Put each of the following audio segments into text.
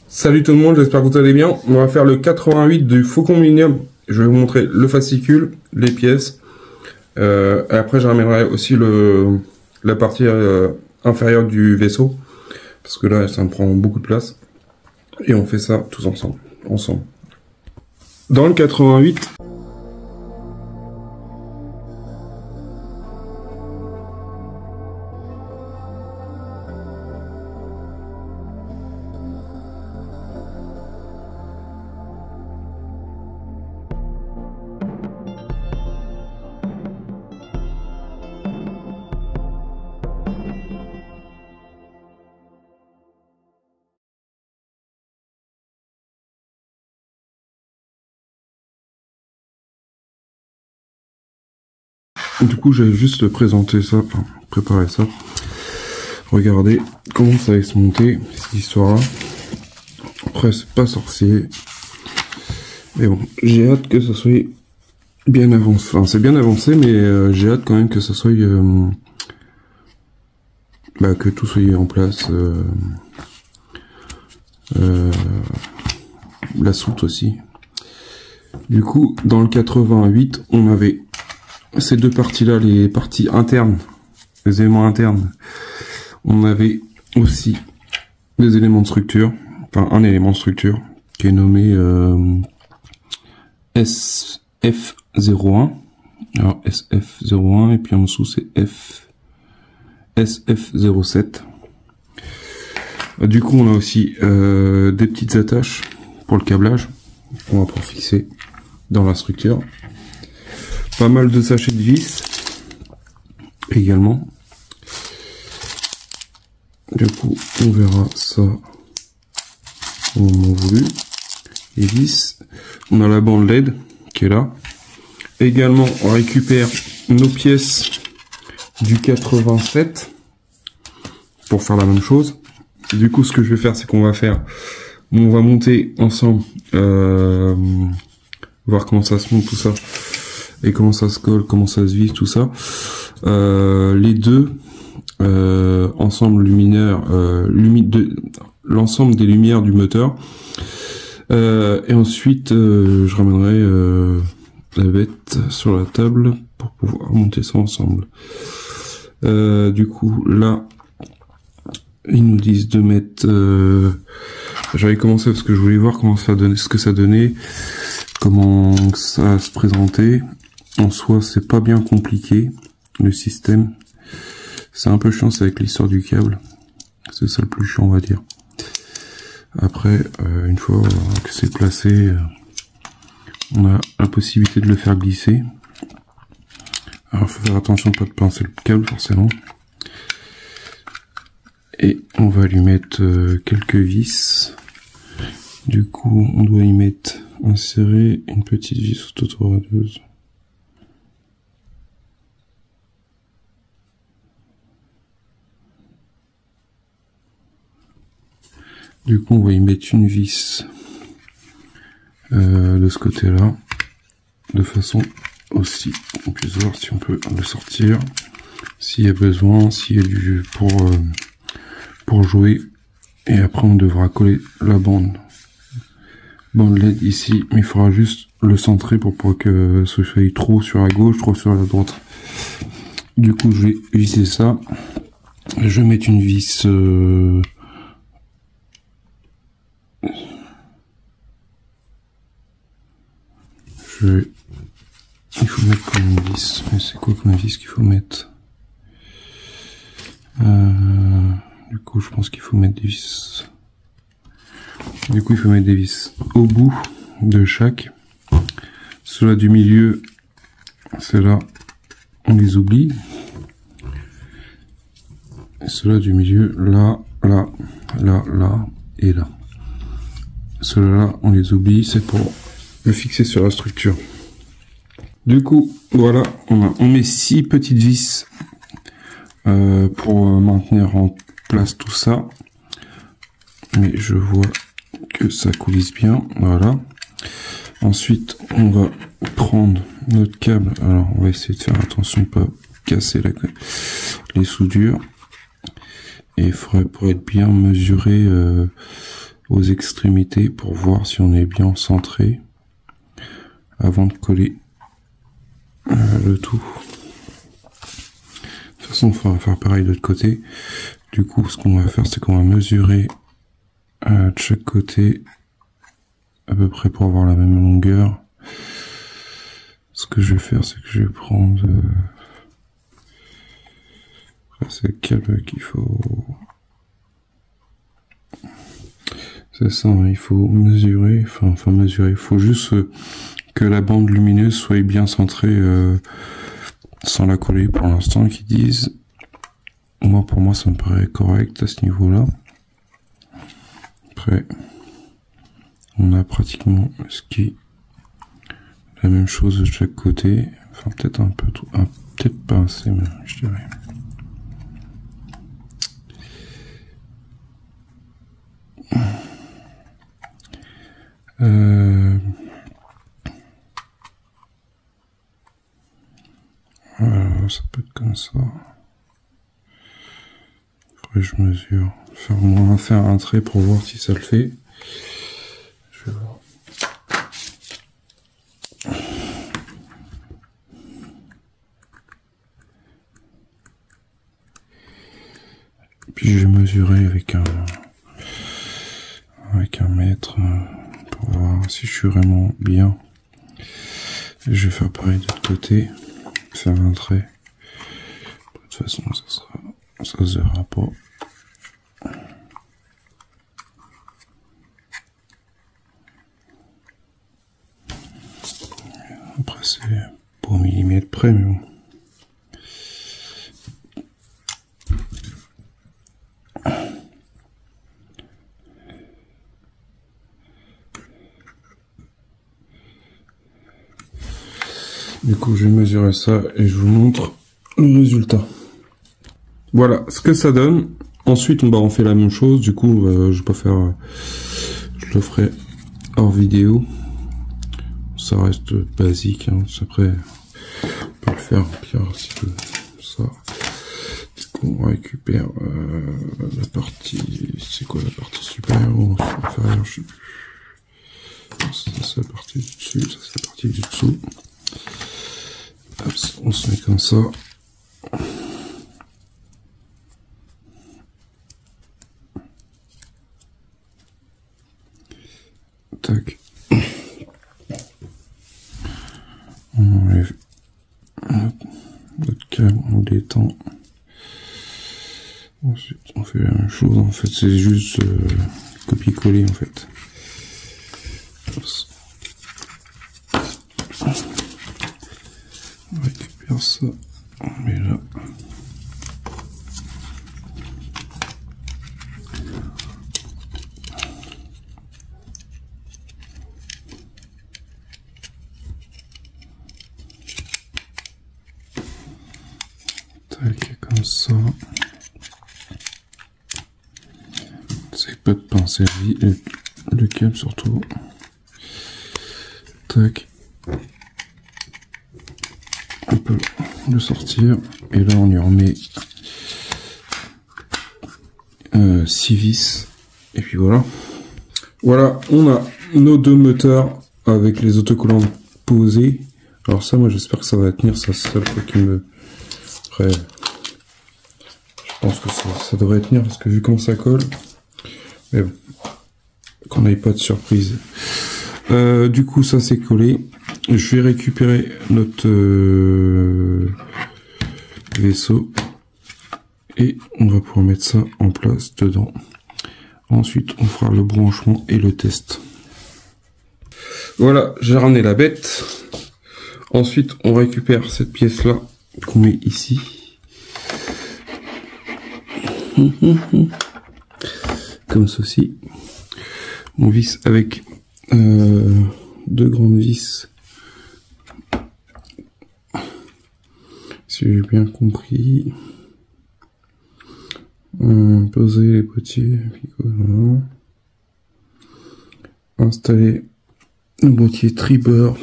Salut tout le monde, j'espère que vous allez bien. On va faire le 88 du Faucon Millennium. Je vais vous montrer le fascicule, les pièces. Et après, je ramènerai aussi la partie inférieure du vaisseau. Parce que là, ça me prend beaucoup de place. Et on fait ça tous ensemble. Dans le 88... Du coup, j'avais juste présenté ça, enfin, préparé ça. Regardez comment ça va se monter, cette histoire-là. Après, c'est pas sorcier. Mais bon, j'ai hâte que ça soit bien avancé. Enfin, c'est bien avancé, mais j'ai hâte quand même que ça soit... que tout soit en place. La soute aussi. Du coup, dans le 88, on avait... ces deux parties-là, les parties internes, les éléments internes, on avait aussi des éléments de structure, enfin un élément de structure qui est nommé SF01. Alors SF01 et puis en dessous c'est SF07. Du coup on a aussi des petites attaches pour le câblage qu'on va pouvoir fixer dans la structure. Pas mal de sachets de vis également. Du coup, on verra ça au moment voulu. Les vis. On a la bande LED qui est là. Également, on récupère nos pièces du 87 pour faire la même chose. Du coup, ce que je vais faire, c'est qu'on va faire... on va monter ensemble, voir comment ça se monte tout ça. Et comment ça se colle, comment ça se vise, tout ça. Les deux ensemble lumineurs, l'ensemble des lumières du moteur. Et ensuite, je ramènerai la bête sur la table pour pouvoir monter ça ensemble. Du coup, là, ils nous disent de mettre... j'avais commencé parce que je voulais voir comment ça donnait, ce que ça donnait, comment ça se présentait. En soi, c'est pas bien compliqué, le système. C'est un peu chiant, c'est avec l'histoire du câble. C'est ça le plus chiant, on va dire. Après, une fois que c'est placé, on a la possibilité de le faire glisser. Alors, il faut faire attention de pas de pincer le câble, forcément. Et on va lui mettre quelques vis. Du coup, on doit y mettre, insérer une petite vis autoradeuse. Du coup, on va y mettre une vis de ce côté-là, de façon aussi qu'on puisse voir si on peut le sortir, s'il y a besoin, s'il y a du jeu pour jouer. Et après, on devra coller la bande LED ici, mais il faudra juste le centrer pour pas que ce soit trop sur la gauche, trop sur la droite. Du coup, je vais visser ça. Je vais mettre une vis... il faut mettre comme une vis, mais c'est quoi comme vis qu'il faut mettre? Du coup, je pense qu'il faut mettre des vis. Du coup, il faut mettre des vis au bout de chaque. Ceux-là du milieu, ceux-là, on les oublie. Ceux-là du milieu, là, là, là, là et là. Ceux-là, on les oublie, c'est pour le fixer sur la structure. Du coup, voilà, on met 6 petites vis pour maintenir en place tout ça. Mais je vois que ça coulisse bien, voilà. Ensuite, on va prendre notre câble. Alors, on va essayer de faire attention de pas casser les soudures. Et il faudrait, pour être bien mesuré, aux extrémités pour voir si on est bien centré avant de coller le tout. De toute façon, il va faire pareil de l'autre côté. Du coup, ce qu'on va faire, c'est qu'on va mesurer de chaque côté à peu près pour avoir la même longueur. Ce que je vais faire, c'est que je vais prendre c'est le câble qu'il faut. C'est ça, il faut mesurer, enfin mesurer, il faut juste que la bande lumineuse soit bien centrée sans la coller pour l'instant, qu'ils disent. Moi, pour moi, ça me paraît correct à ce niveau-là. Après, on a pratiquement ce qui est la même chose de chaque côté. Enfin, peut-être un peu trop, peut-être pas assez, mais je dirais. Ça peut être comme ça. Faudrait que je mesure. Faire un trait pour voir si ça le fait. Je vais voir. Puis je vais mesurer avec un mètre pour voir si je suis vraiment bien. Et je vais faire pareil de l'autre côté. Faire un trait. De toute façon, ça se verra pas. Après, c'est pas au millimètre près, mais bon. Du coup, je vais mesurer ça et je vous montre le résultat. Voilà ce que ça donne. Ensuite, on fait la même chose. Du coup, je vais pas faire. Je le ferai hors vidéo. Ça reste basique. Hein. Après, on peut le faire pire si ça. Du coup, on récupère la partie. C'est quoi la partie supérieure ou inférieure? Je sais plus. Ça, c'est la partie du dessus. Ça, c'est la partie du dessous. Hop, on se met comme ça. Tac. On enlève notre câble, on détend. Ensuite, on fait la même chose. En fait, c'est juste copier-coller en fait. On récupère ça, on met là. Tac, comme ça. C'est pas de pince à vie, et le câble surtout. Tac. On peut le sortir et là on y remet 6 vis et puis voilà. Voilà, on a nos deux moteurs avec les autocollants posés. Alors ça, moi j'espère que ça va tenir, ça c'est le truc qui me... Après, je pense que ça devrait tenir parce que vu comment ça colle, mais bon, qu'on n'ait pas de surprise. Du coup ça c'est collé. Je vais récupérer notre vaisseau et on va pouvoir mettre ça en place dedans. Ensuite on fera le branchement et le test. Voilà, j'ai ramené la bête. Ensuite on récupère cette pièce là qu'on met ici. Comme ceci. On visse avec deux grandes vis. Si j'ai bien compris. Poser les boîtiers. Voilà. Installer le boîtier tribord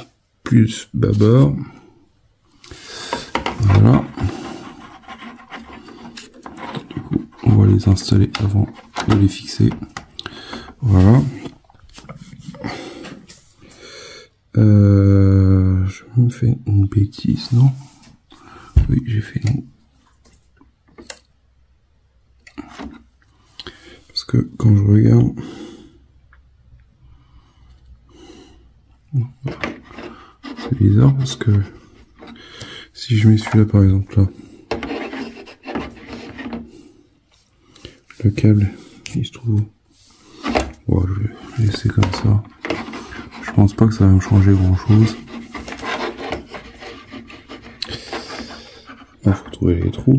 plus bâbord. Voilà. Du coup, on va les installer avant de les fixer. Voilà. fait une bêtise, non? Oui, j'ai fait une... Parce que quand je regarde... C'est bizarre parce que si je mets celui-là par exemple là, le câble il se trouve... Bon, je vais laisser comme ça. Je pense pas que ça va me changer grand chose. Il faut trouver les trous.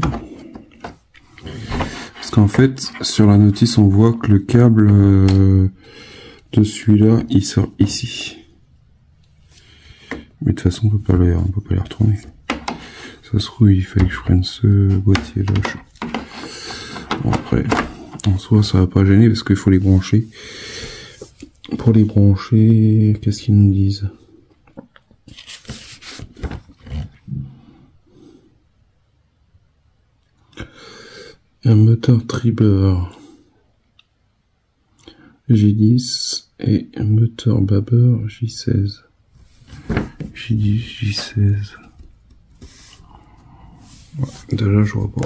Parce qu'en fait, sur la notice, on voit que le câble de celui-là, il sort ici. Mais de toute façon, on peut pas les retourner. Ça se trouve, il fallait que je prenne ce boîtier-là. Bon, après, en soi, ça va pas gêner parce qu'il faut les brancher. Pour les brancher, qu'est-ce qu'ils nous disent? Un moteur Tribber J10 et un moteur Babber J16. J10, J16. Ouais, déjà, je vois pas.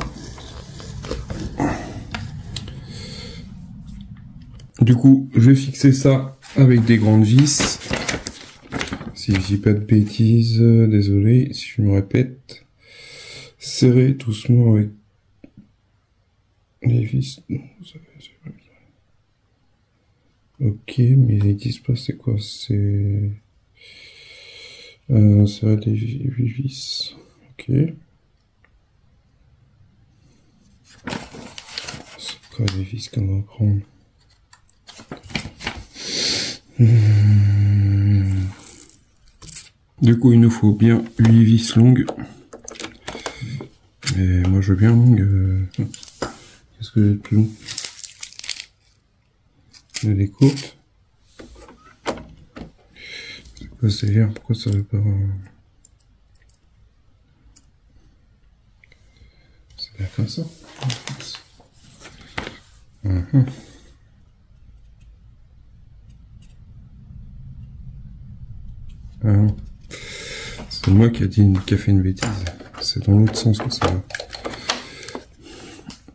Du coup, je vais fixer ça avec des grandes vis. Si je dis pas de bêtises, désolé si je me répète. Serrer doucement avec les vis. Non, ça va, ok, mais ils disent pas c'est quoi, c'est... serrer des 8 vis. Ok. C'est quoi les vis qu'on va prendre? Du coup, il nous faut bien 8 vis longues. Mais moi, je veux bien longue. Qu'est-ce que j'ai de plus long? Elle est courte. C'est quoi ce délire? Pourquoi ça veut pas... C'est bien comme ça. C'est moi qui a fait une bêtise. C'est dans l'autre sens que ça va.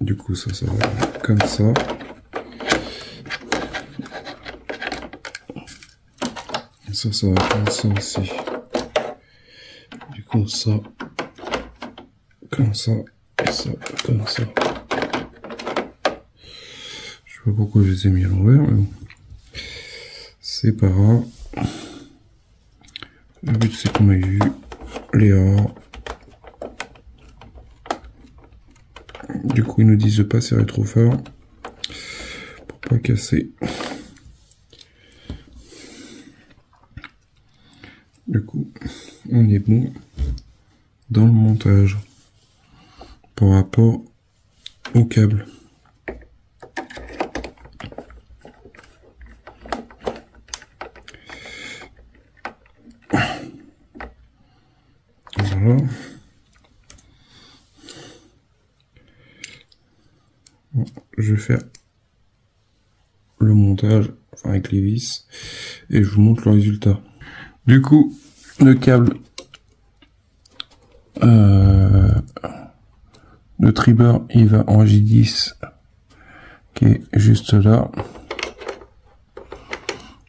Du coup, ça va comme ça. Et ça va comme ça aussi. Du coup, ça, comme ça, et ça, comme ça. Je sais pas pourquoi je les ai mis à l'envers, mais bon. C'est pas grave. Le but, c'est qu'on ait vu les A. Du coup, ils nous disent de pas serrer trop fort pour pas casser. Du coup, on est bon dans le montage par rapport au câble. Voilà. Bon, je vais faire le montage avec les vis et je vous montre le résultat. Du coup, le câble le Tribber il va en J10 qui est juste là.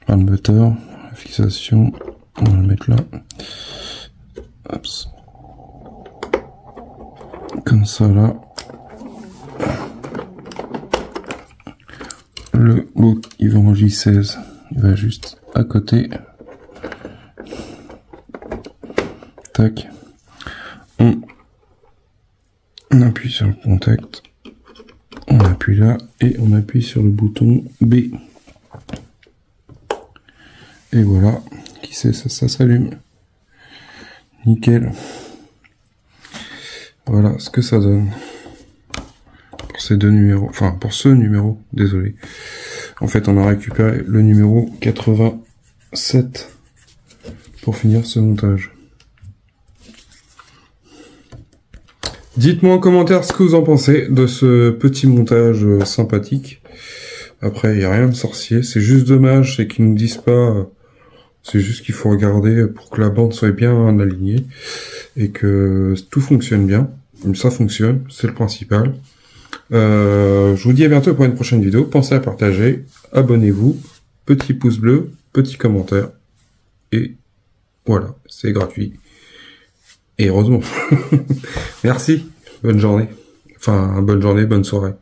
Le moteur, la fixation, on va le mettre là. Hop. Comme ça là. Le hook il va en J16, il va juste à côté. Tac. On appuie sur le contact. On appuie là et on appuie sur le bouton B. Et voilà, qui sait, ça s'allume. Nickel. Voilà ce que ça donne. Pour ces deux numéros, enfin pour ce numéro, désolé. En fait, on a récupéré le numéro 87 pour finir ce montage. Dites-moi en commentaire ce que vous en pensez de ce petit montage sympathique. Après, il n'y a rien de sorcier. C'est juste dommage, c'est qu'ils nous disent pas C'est juste qu'il faut regarder pour que la bande soit bien alignée et que tout fonctionne bien. Ça fonctionne, c'est le principal. Je vous dis à bientôt pour une prochaine vidéo. Pensez à partager, abonnez-vous, petit pouce bleu, petit commentaire. Et voilà, c'est gratuit. Et heureusement. Merci, bonne journée. Enfin, bonne journée, bonne soirée.